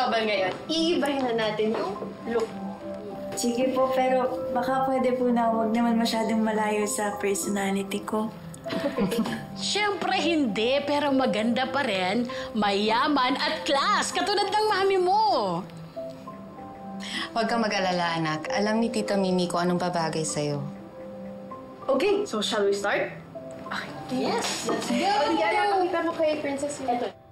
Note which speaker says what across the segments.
Speaker 1: Cristobal ngayon. Iibahin na natin yung look.
Speaker 2: Sige po, pero baka pwede po na huwag naman masyadong malayo sa personality ko.
Speaker 3: Siyempre hindi, pero maganda pa rin, mayaman at class, katulad ng mami mo.
Speaker 4: Huwag kang mag-alala, anak. Alam ni Tita Mimi kung anong babagay sa'yo.
Speaker 1: Okay, so shall we start? Okay. Yes! Let's go! Diana, pakita mo kay Princess. Ito.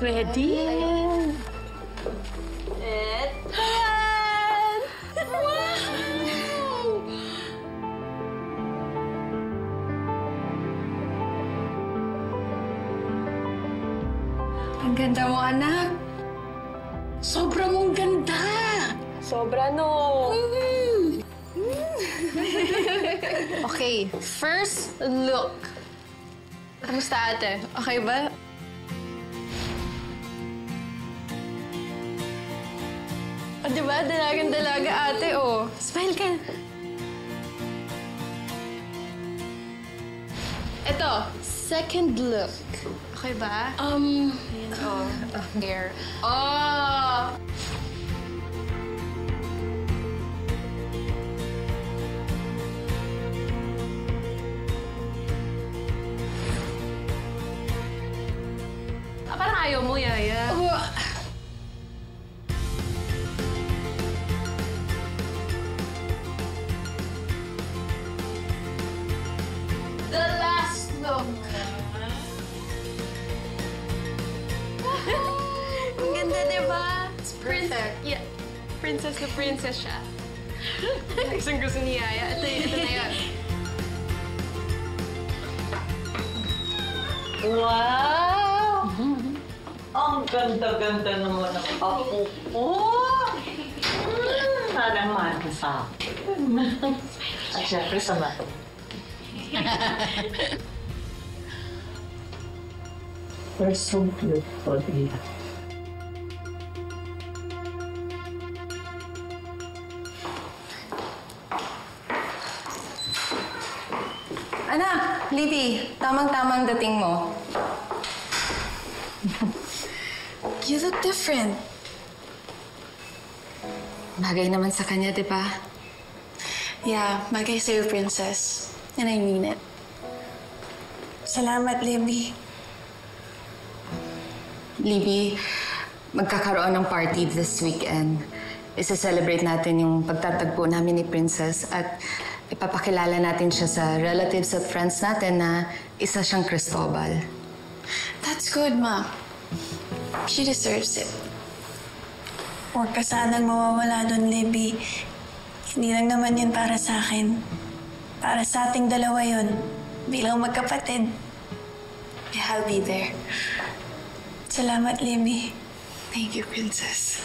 Speaker 3: Ready?
Speaker 1: And...
Speaker 3: Wow!
Speaker 4: Ang ganda mo, anak.
Speaker 3: Sobra mong ganda!
Speaker 1: Sobra, no?
Speaker 4: Okay, first look. Kamusta, ate? Okay ba? O, diba? Dalagang-dalaga, ate, oh. Smile ka. Ito, second look. Okay ba? Ayan, oh. Here. Oh!
Speaker 1: Parang ayaw mo, Yaya.
Speaker 4: The last look. Ang ganda, diba? It's perfect.
Speaker 1: Yeah. Princess na princess siya. Gusto ni Yaya. Ito na yun.
Speaker 5: Wow! Ang ganda-ganda naman ng apo ko. Sana mahal ka sa akin. At syempre sa mata. You're so beautiful, dear.
Speaker 4: Anak, Libby, tamang-tamang dating mo. You look different. Bagay naman sa kanya, di ba?
Speaker 2: Yeah, bagay sa'yo, Princess. And I mean it. Salamat, Libby.
Speaker 4: Libby, magkakaroon ng party this weekend. Isa-celebrate natin yung pagtatagpo namin ni Princess at ipapakilala natin siya sa relatives at friends natin na isa siyang Cristobal.
Speaker 2: That's good, Ma. She deserves it. Huwag ka sanang mawawala doon, Libby. Hindi lang naman yun para sa akin. Para sa ating dalawa yun. Bilang magkapatid. I'll be there. Salamat, Libby.
Speaker 4: Thank you, Princess.